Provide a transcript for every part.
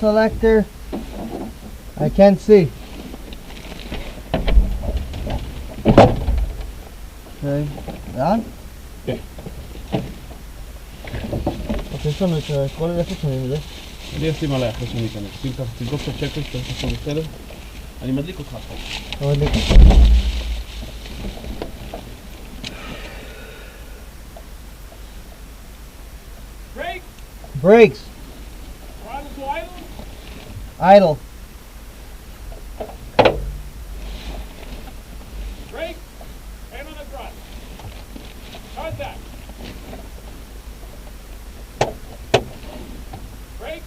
selector. I can't see. Okay, לאן? כן. אוקיי, יש לנו את כל איפה שמים את זה. אני אשים עליי אחרי שאני אכנס. שים ככה, תבדוק את הצ'קל, שתלך הכל בסדר. אני מדליק אותך עכשיו. אתה מדליק. Brakes. Throttle to idle. Idle. Brake. Hand on the throttle. Contact. Brake.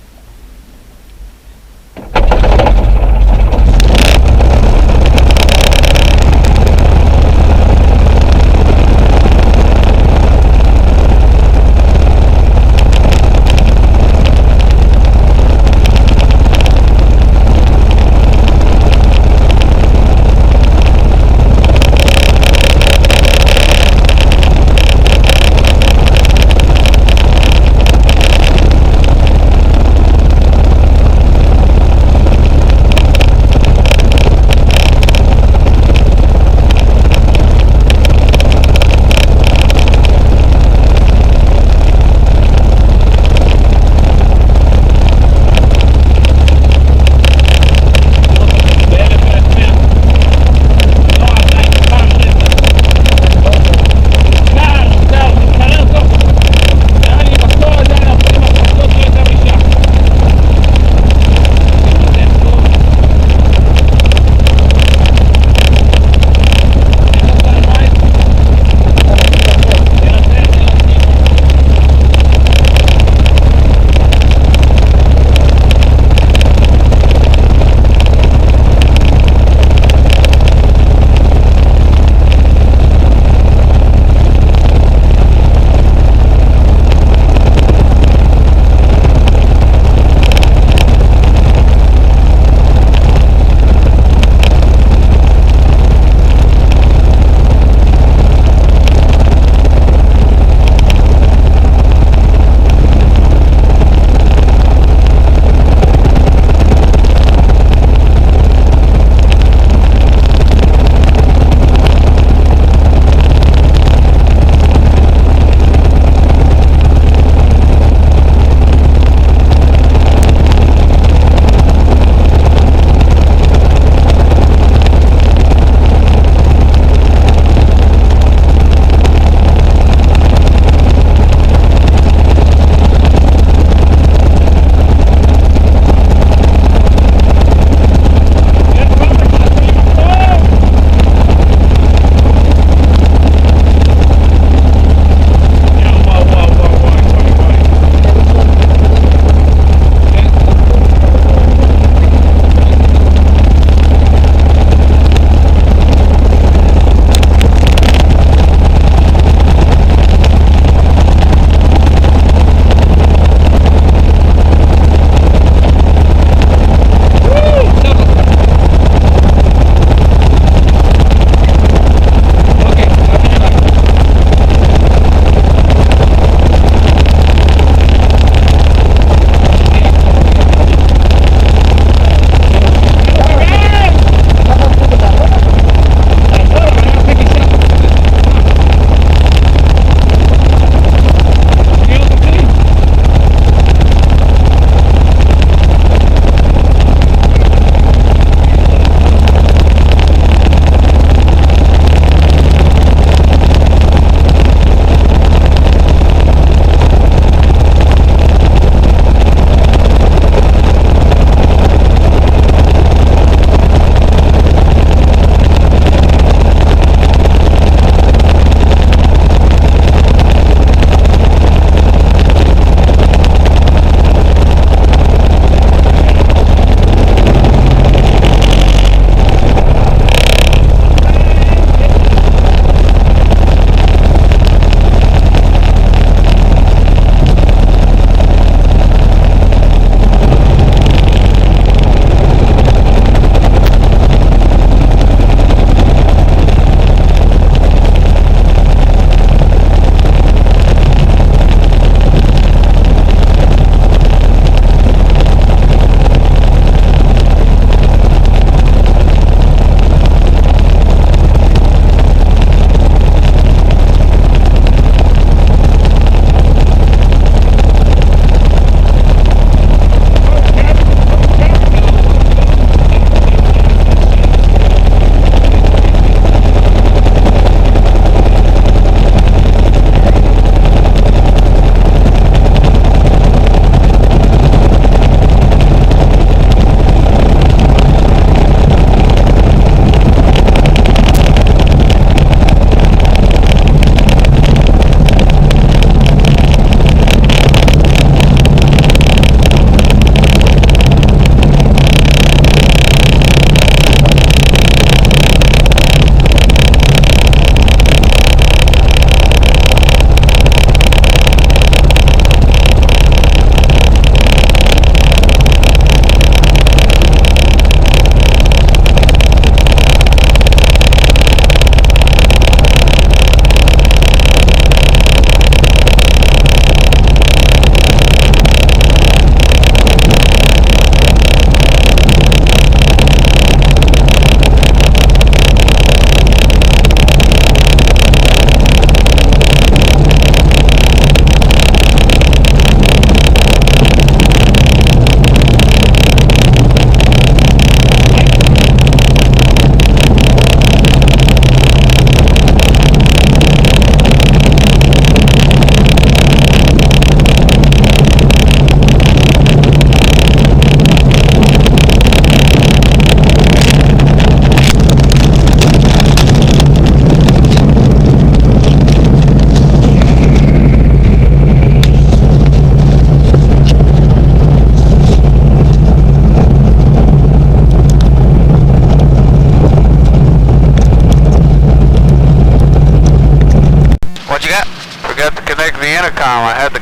intercom. I had the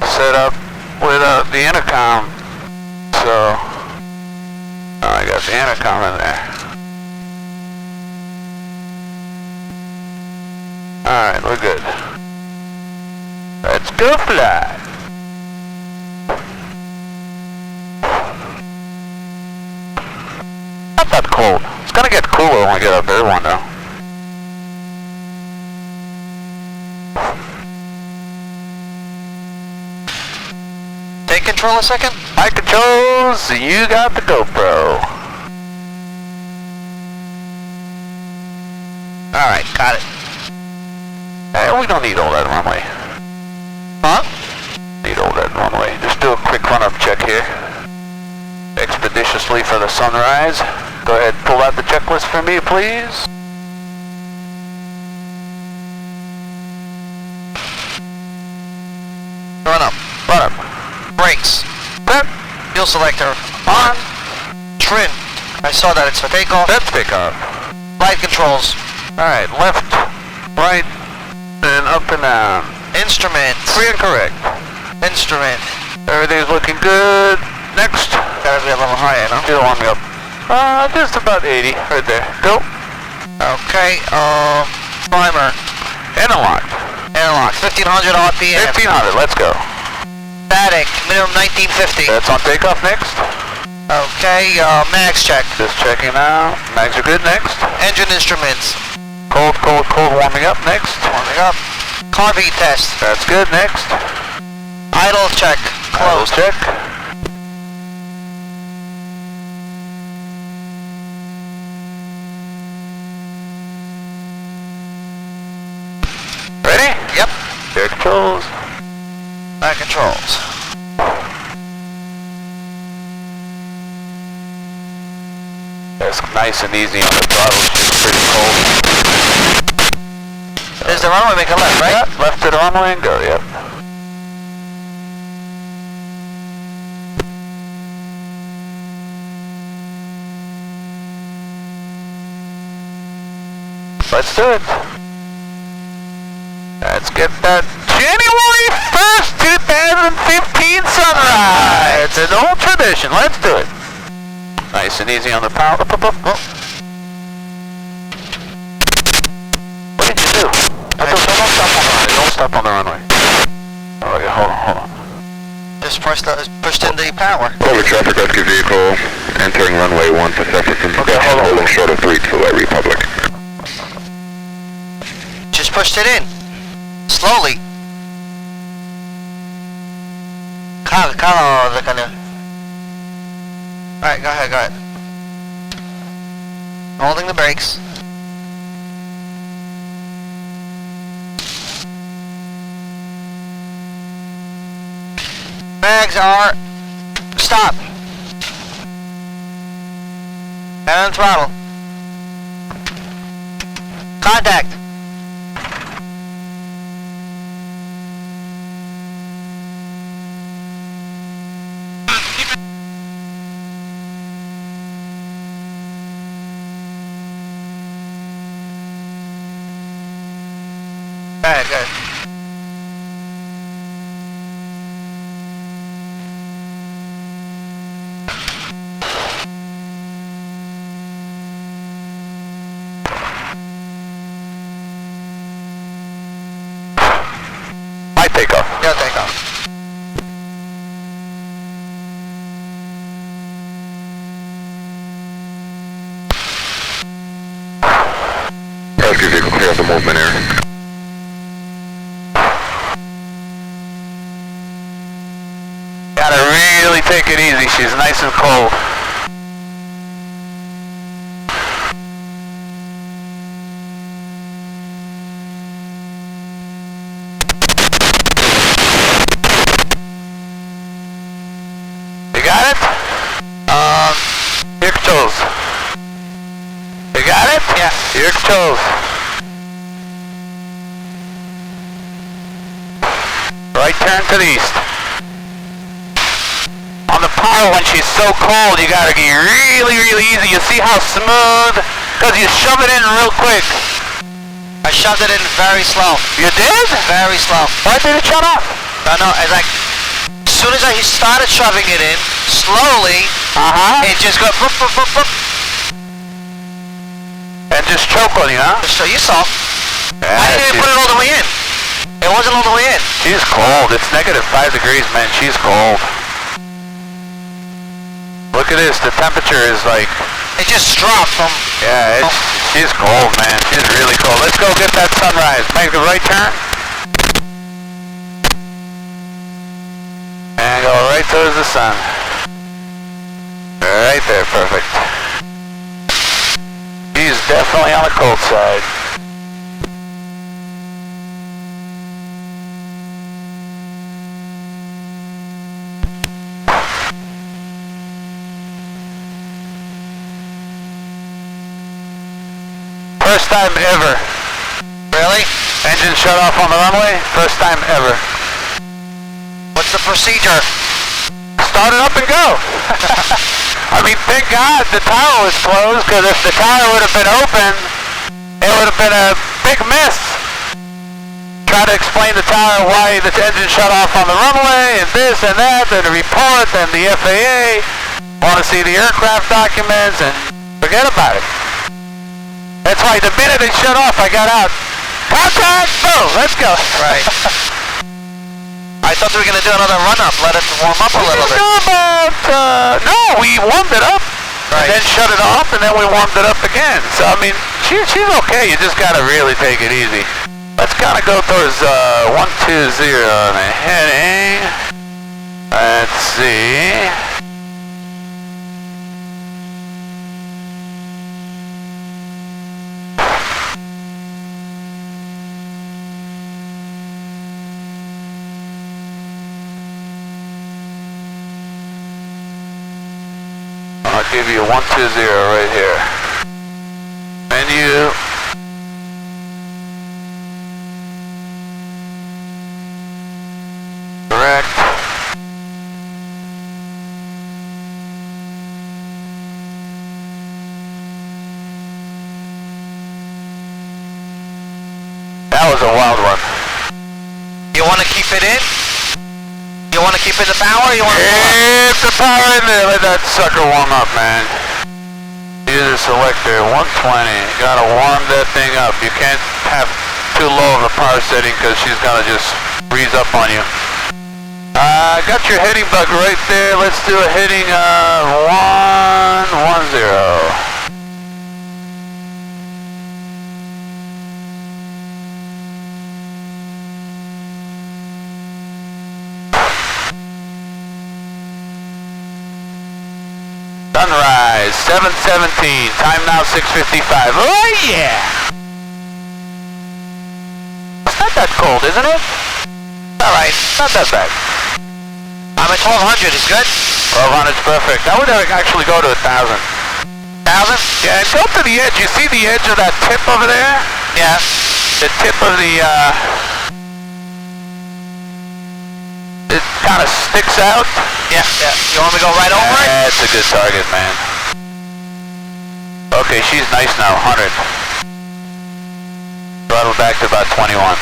set up with the intercom, so I got the intercom in there. Alright, we're good. Let's go fly. Not that cold. It's gonna get cooler when we get up there one though. Take control a second. I controls, you got the GoPro. Alright, got it. Hey, we don't need all that runway. Huh? Need all that runway. Just do a quick run-up check here. Expeditiously for the sunrise. Go ahead, pull out the checklist for me, please. Run up. Run up. Brakes. Set. Fuel selector. On. Trim. I saw that. It's for takeoff. Let's pick up. Flight controls. Alright, left, right, and up and down. Instruments. Free and correct. Instrument. Everything's looking good. Next. Gotta be a little higher, no? You want me up? Just about 80, right there. Go. Okay, primer. Interlock. Airlock. 1500 RPM. 1500, let's go. Static. Minimum 1950. That's on takeoff next. Okay, mags check. Just checking out. Mags are good next. Engine instruments. Cold, cold, cold, warming up next. Warming up. Car beat test. That's good next. Idle check. Idle Closed. check. Ready? Yep. Air controls. Air controls. It's nice and easy on the throttle. It's pretty cold. There's the runway, make a left, right? Yep, left to the runway and go, yep. Let's do it. Let's get that January 1st, 2015 sunrise. It's an old tradition. Let's do it. Nice and easy on the power. Up, up, up, up. What did you do? Don't stop on the runway. Don't stop on the runway. Oh, yeah, hold on, hold on. Just pushed in the power. Over traffic rescue vehicle entering runway 1 for Jefferson. Okay, hold on. Holding short of 3 to Rway Republic. Just pushed it in. Slowly. Kind of gonna. Alright, go ahead, go ahead. Holding the brakes. Mags are. Stop. And throttle. Contact. Alright, good. I take off. Go take off. Rescue vehicle clear out the movement area. Gotta really take it easy. She's nice and cold. You got it? Here controls. You got it? Yeah. Here controls. Right turn to the east. On the power, when she's so cold, you gotta get really, really easy. You see how smooth? Because you shove it in real quick. I I shoved it in very slow. You did? Very slow. Why did it shut off? I know, it's like, as soon as I started shoving it in, slowly, it just got boop, boop, boop, boop. And just choke on you, huh? So you saw. Yeah, I didn't even put it all the way in. It wasn't all the way in. She's cold. It's -5 degrees, man. She's cold. Look at this. The temperature is like... It just dropped from... Yeah, she's cold, man. She's really cold. Let's go get that sunrise. Make a right turn. And go right towards the sun. Right there, perfect. She's definitely on the cold side. First time ever. Really? Engine shut off on the runway. First time ever. What's the procedure? Start it up and go. I mean, thank God the tower was closed, because if the tower would have been open, it would have been a big mess. Try to explain the tower why the engine shut off on the runway, and this and that, and the report, and the FAA. Want to see the aircraft documents, and forget about it. That's why the minute it shut off, I got out. Contact! Boom! Let's go. Right. I thought we were going to do another run-up, let it warm up a little bit. No, we warmed it up, Right. and then shut it off, and then we warmed it up again. So, I mean, she's okay. You just got to really take it easy. Let's kind of go towards 120 on the heading. Let's see. I'll give you 120 right here. Menu. Correct. That was a wild one. You want to keep it in? You want to keep in the power? Or you want to Keep the power in there. Let that sucker warm up, man. User selector 120. Gotta warm that thing up. You can't have too low of a power setting, because she's gonna just freeze up on you. Got your heading bug right there. Let's do a heading of 110. Sunrise, 7:17, time now 6:55. Oh yeah! It's not that cold, isn't it? Alright, not that bad. I'm at 1200, is good? 1200's perfect. I would actually go to 1,000. 1000? Yeah, and go to the edge. You see the edge of that tip over there? Yeah. The tip of the, it kind of sticks out. Yeah, yeah. You want me to go right over it? That's a good target, man. Okay, she's nice now, 100. Throttle back to about 21.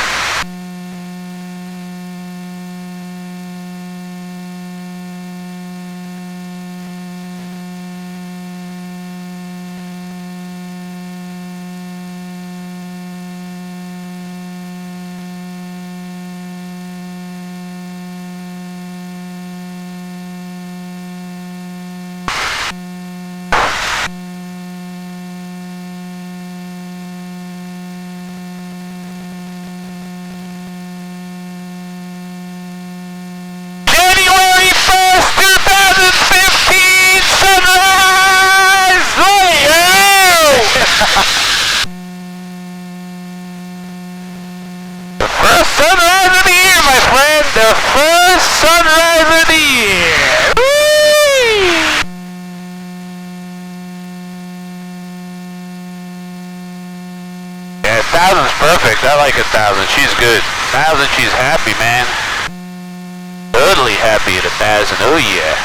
The first sunrise of the year, my friend. The first sunrise of the year. Whee! Yeah, 1,000's perfect. I like 1,000. She's good. 1,000, she's happy, man. Totally happy at 1,000. Oh yeah.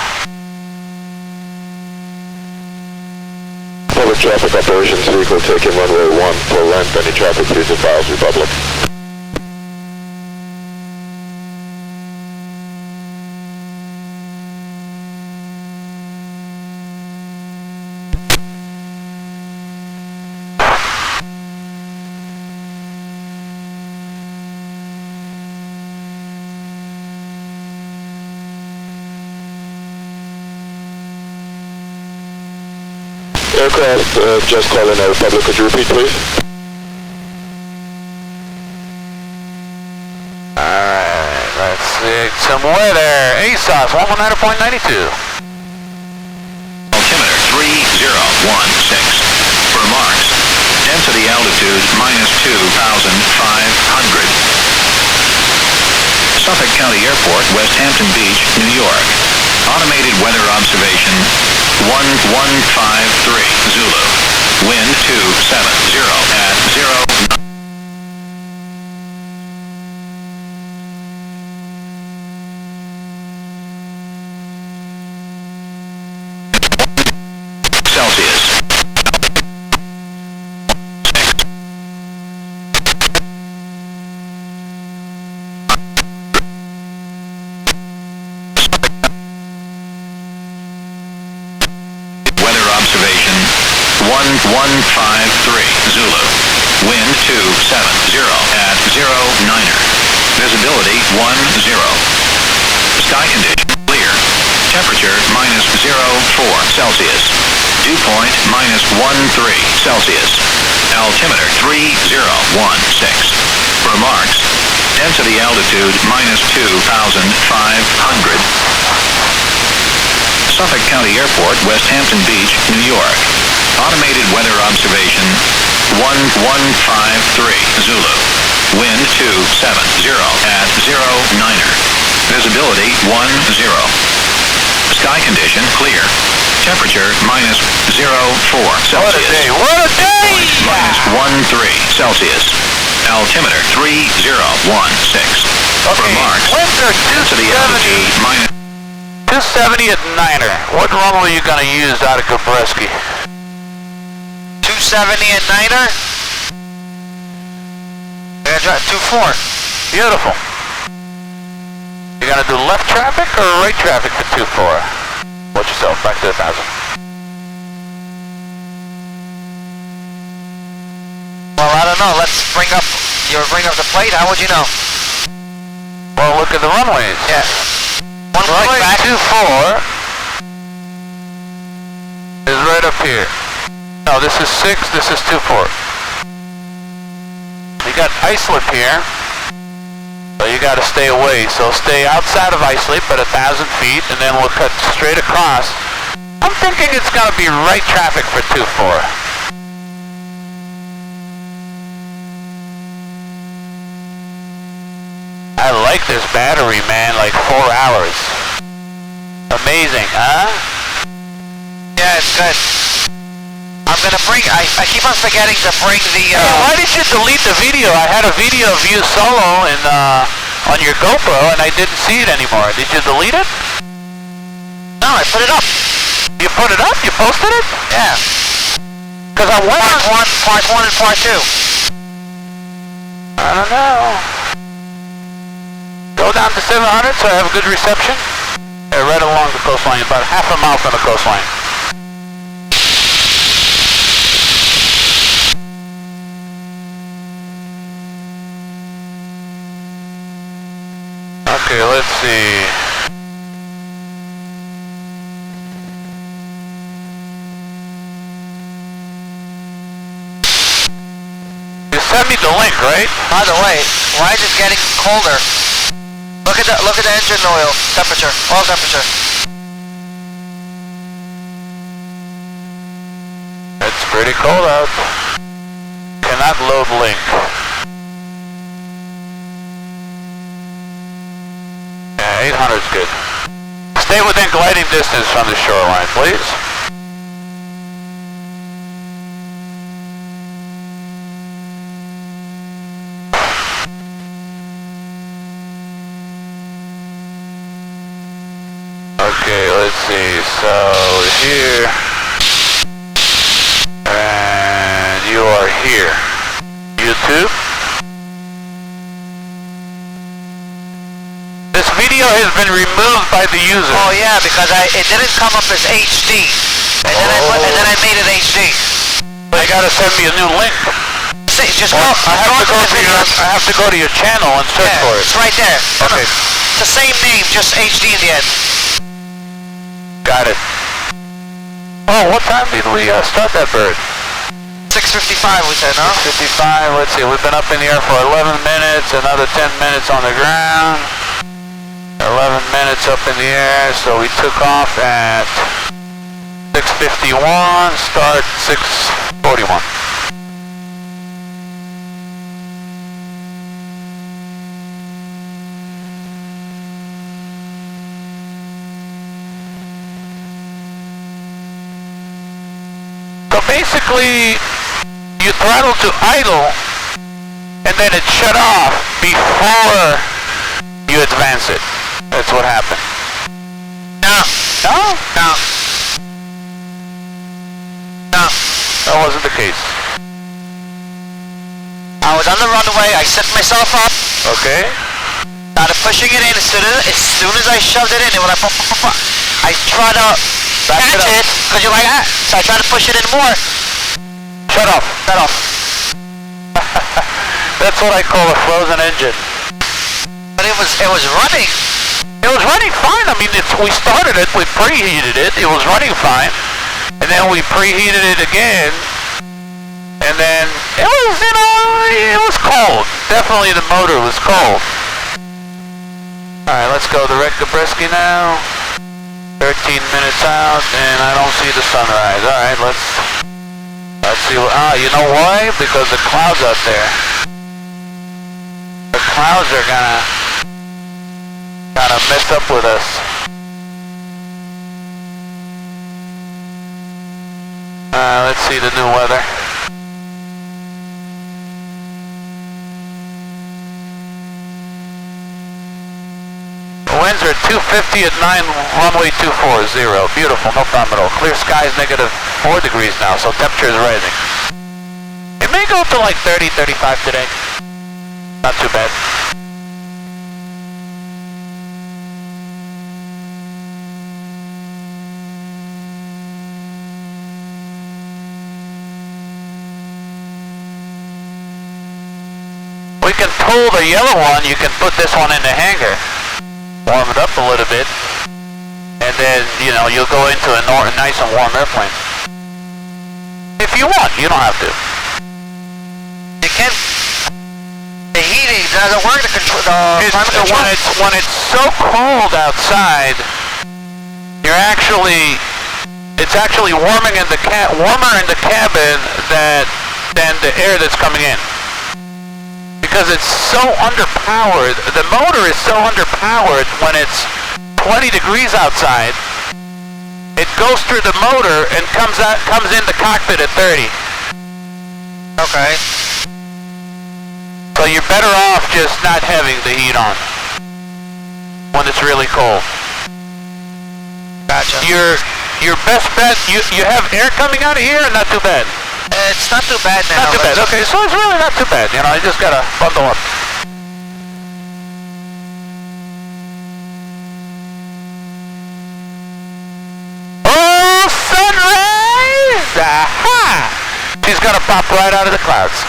Public traffic operations vehicle taking runway 1 for length. Any traffic, please advise Republic. Aircraft, just calling out Republic. Could you repeat, please? Alright, let's see some weather. ASOS 190.92. Altimeter 3016. For marks. Density altitude -2,500. Suffolk County Airport, West Hampton Beach, New York. Automated weather observation 1153 Zulu. Wind 270 at 0. Celsius. Weather observation 1153 Zulu. Wind 270 at 09er. Visibility 10. Sky condition clear. Temperature -04 Celsius. Dew point -13 Celsius. Altimeter 3016. For marks. Density altitude -2,500. Suffolk County Airport, West Hampton Beach, New York. Automated weather observation 1153 Zulu. Wind 270 at 09er. Visibility 10. Sky condition clear. Temperature -04 Celsius. What a day! What a day! -13 Celsius. Altimeter 3016. For Okay, marks. winds are Density altitude 270 at Niner. What runway are you going to use out of Gabreski? 270 at Niner. We're gonna drive 24. Beautiful. You going to do left traffic or right traffic for 24? Watch yourself, back to 1,000. Well, I don't know. Let's bring up the plate. How would you know? Well, look at the runways. Yeah. One Right click back. 24 is right up here. No, this is 6, this is 24. You got islip here, so you got to stay away. So stay outside of islip at 1,000 feet, and then we'll cut straight across. I'm thinking it's going to be right traffic for 24. I like this battery, man, like 4 hours. Amazing, huh? Yeah, it's good. I'm gonna bring. I keep on forgetting to bring the. Hey, why did you delete the video? I had a video of you solo in, on your GoPro, and I didn't see it anymore. Did you delete it? No, I put it up. You put it up? You posted it? Yeah. Because I went Part one and part 2. I don't know. Go down to 700 so I have a good reception. Yeah, right along the coastline, about half a mile from the coastline. Okay, let's see. You sent me the link, right? By the way, why is it getting colder? Look at the engine oil temperature, oil temperature. It's pretty cold out. Cannot load link. Yeah, 800's good. Stay within gliding distance from the shoreline, please. Okay, let's see. So here. are here. YouTube. This video has been removed by the user. Oh yeah, because it didn't come up as HD, and then I made it HD. I gotta send me a new link. Just Well, go. I have to go to your channel and search Yeah, for it. it's right there. Okay. It's the same name, just HD in the end. Got it. Oh, what time did we start that bird? 6:55 we said, no? 55, let's see, we've been up in the air for 11 minutes, another 10 minutes on the ground. 11 minutes up in the air, so we took off at 6:51, start 6:41. So basically, you throttle to idle, and then it shut off before you advance it. That's what happened. No. No? No. No. That wasn't the case. I was on the runway, I set myself up, Okay. started pushing it in. As soon as I shoved it in, it went like, I tried to catch it, because you're like, so I tried to push it in more. Shut off. Shut off. That's what I call a frozen engine. But it was running. It was running fine. I mean, we started it, we preheated it, it was running fine. And then we preheated it again. And then, it was, you know, it was cold. Definitely the motor was cold. Alright, let's go to Rekabreski now. 13 minutes out, and I don't see the sunrise. Alright, let's see what, you know why? Because the clouds out there. The clouds are gonna mess up with us. Let's see the new weather. Winds are 250 at 9, runway 240. Beautiful, no problem at all. Clear skies, -4 degrees now, so temperature is rising. It may go to like 30, 35 today. Not too bad. We can pull the yellow one, you can put this one in the hangar. Warm it up a little bit, and then, you know, you'll go into a nice and warm airplane. If you want, you don't have to. You can't. The heating doesn't work. The control. When it's so cold outside, it's actually warming in warmer in the cabin than the air that's coming in. Because it's so underpowered, the motor is so underpowered when it's 20 degrees outside, it goes through the motor and comes in the cockpit at 30. Okay. So you're better off just not having the heat on when it's really cold. Gotcha. Your best bet, you have air coming out of here, not too bad. It's not too bad now. Not too bad, okay, so it's really not too bad, you know, you just gotta bundle up. Oh, sunrise! Aha! She's gonna pop right out of the clouds.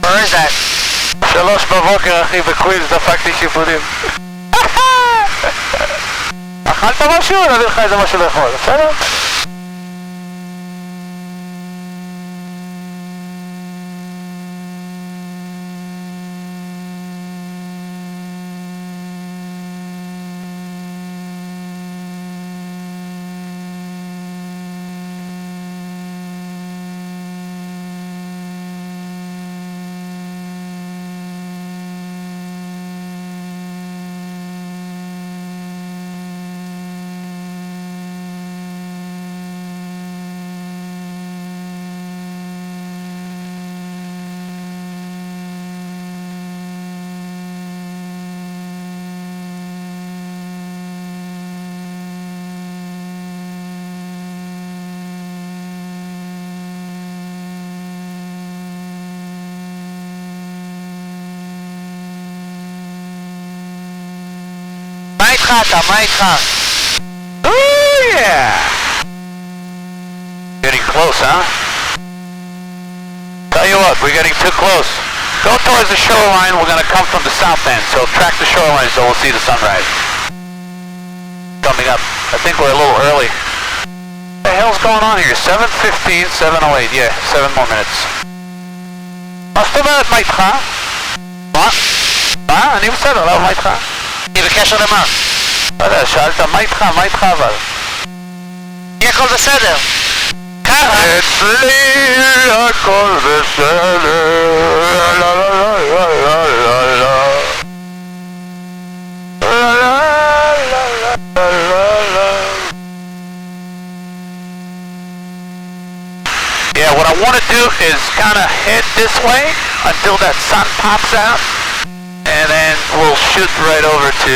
Where is that? 3 בבוקר אחי בקווינס דפקתי שיפודים. אכלת משהו? נביא לך איזה משהו לאכול, בסדר? איתך אתה? מה איתך? Oh yeah! Getting close, huh? Tell you what, we're getting too close. Go towards the shoreline, we're gonna come from the south end, so track the shoreline so we'll see the sunrise. Coming up. I think we're a little early. What the hell's going on here? 7:15, 7:08, yeah, 7 more minutes. מה זאת אומרת, מה איתך? מה? מה? אני בסדר, לא, מה איתך? אני בקשר למה? לא יודע, שאלת מה איתך, מה איתך אבל? יהיה הכל בסדר. ככה. אצלי הכל בסדר. לא, לא, לא, לא, לא, לא, לא. Yeah, what I want to do is kind of head this way until that sun pops out, and then we'll shoot right over to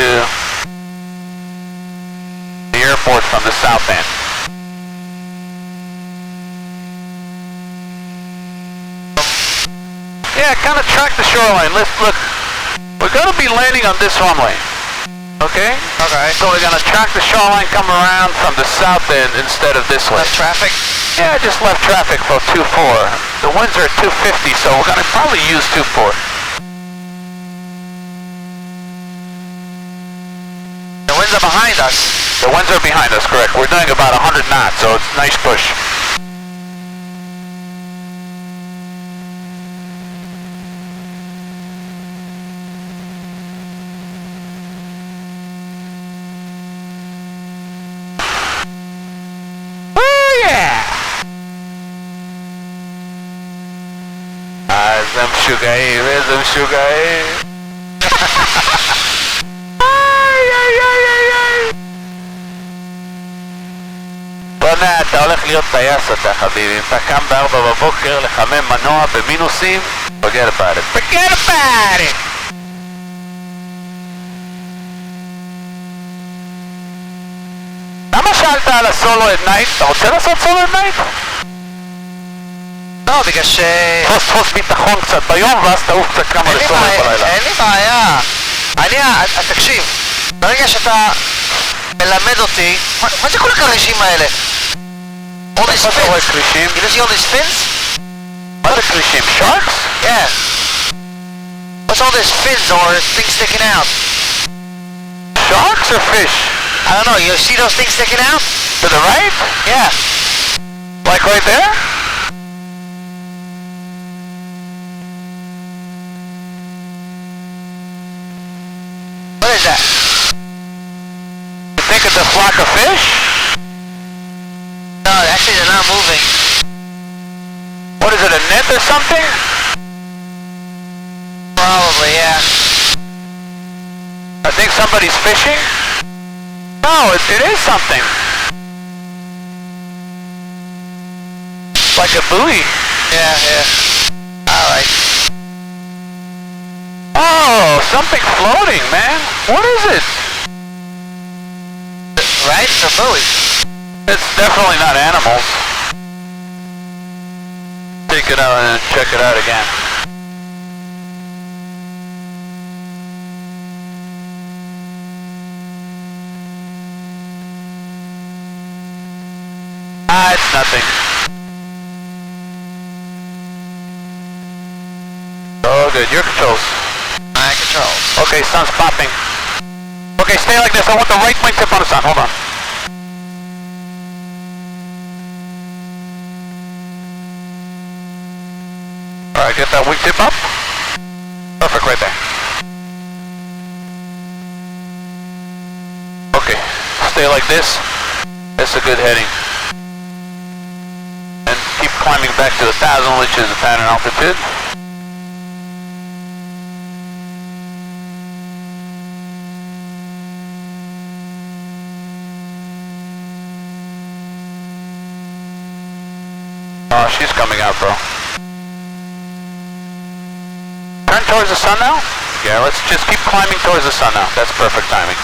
the airport from the south end. Yeah, kind of track the shoreline. Let's look. We're going to be landing on this runway. Okay? Okay. So we're going to track the shoreline, come around from the south end instead of this way. Left traffic? Yeah, just left traffic for 2-4. The winds are at 250, so we're going to probably use 2-4. The winds are behind us. The winds are behind us, correct. We're doing about 100 knots, so it's a nice push. איזה משוגעים, איזה משוגעים. בונה, אתה הולך להיות טייס אתה חביבי. אם אתה קם ב4 בבוקר לחמם מנוע במינוסים, forget about it. forget about it! למה שאלת על הסולו at night? אתה רוצה לעשות סולו at night? לא, בגלל ש... תפוס ביטחון קצת ביום ואז תעוף קצת כמה לסולו בלילה. אין לי בעיה. תקשיב, ברגע שאתה מלמד אותי... מה זה כל הכרישים האלה? All these מה אתה רואה fins? כרישים? You see all these fins? מה זה כרישים? Sharks? Yeah. What's all these fins or things sticking out? Sharks or fish? I don't know, you see those things sticking out? To the right? Yeah. Like right there? What is that? You think it's a flock of fish? No, actually they're not moving. What is it, a net or something? Probably, yeah. I think somebody's fishing? No, it is something. Like a buoy. Yeah. Alright. Oh, something floating, man. What is it? Right? It's a buoy. It's definitely not animals. Take it out and check it out again. It's nothing. Oh, good. Your controls. My controls. Okay, sun's popping. Okay, stay like this. I want the right wingtip on the sun. Hold on. Alright, get that wingtip up. Perfect, right there. Okay, stay like this. That's a good heading. And keep climbing back to 1,000, which is the pattern altitude. Oh, she's coming out, bro. Turn towards the sun now? Yeah, let's just keep climbing towards the sun now. That's perfect timing.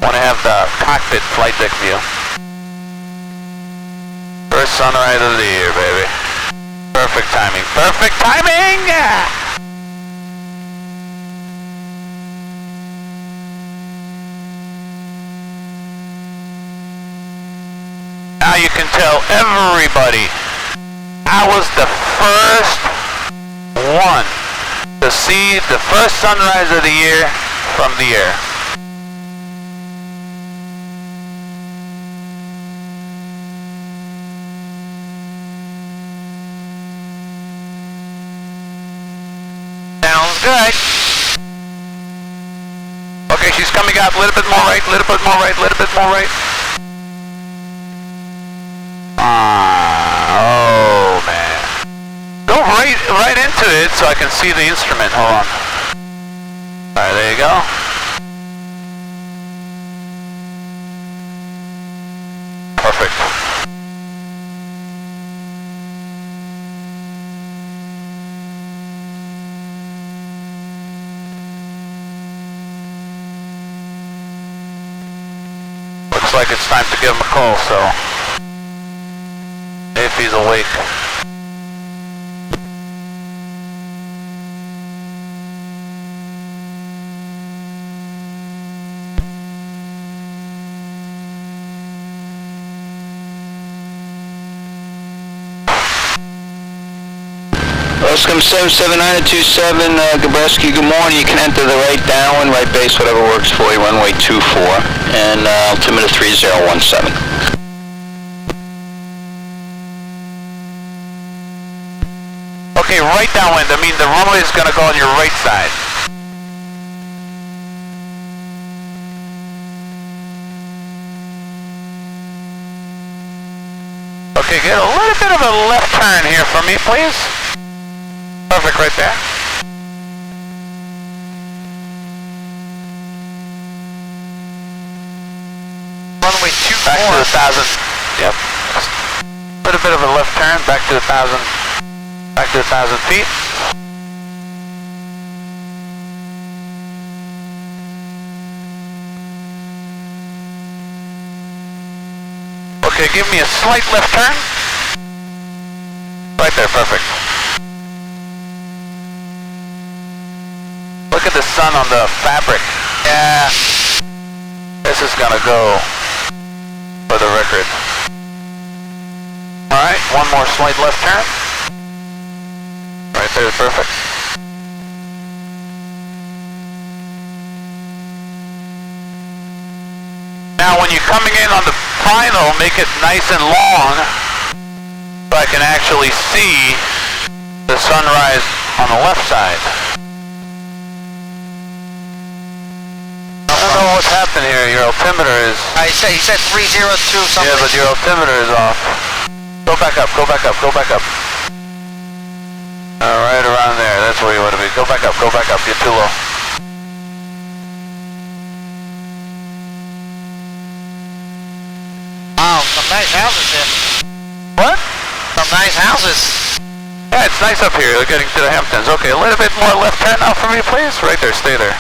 Want to have the cockpit flight deck view. First sunrise of the year, baby. Perfect timing. Perfect timing! you can tell everybody I was the first one to see the first sunrise of the year from the air. Sounds good. Okay, she's coming out a little bit more right, a little bit more right, a little bit more right. Oh man. Go right into it so I can see the instrument. Hold on. Alright, there you go. Perfect. Looks like it's time to give him a call, so if he's awake. Luscombe 779-27, Gabreski, good morning. You can enter the right downwind, right base, whatever works for you, runway 24, and altimeter 3017. Okay, right downwind, I mean the runway is going to go on your right side. Okay, get a little bit of a left turn here for me, please. Perfect right there. Runway 24. Back to 1,000. Yep. A little bit of a left turn, back to 1,000. Back to 1,000 feet. Okay, give me a slight left turn. Right there, perfect. Look at the sun on the fabric. Yeah. This is gonna go for the record. Alright, one more slight left turn. Right there, perfect. Now when you're coming in on the final, make it nice and long so I can actually see the sunrise on the left side. I don't know what's happened here. Your altimeter is... He said 302 something. Yeah, but your altimeter is off. Go back up, go back up, go back up. Right around there. That's where you want to be. Go back up, go back up. You're too low. Wow, some nice houses here. What? Some nice houses. Yeah, it's nice up here. We're getting to the Hamptons. Okay, a little bit more left turn now for me, please. Right there, stay there.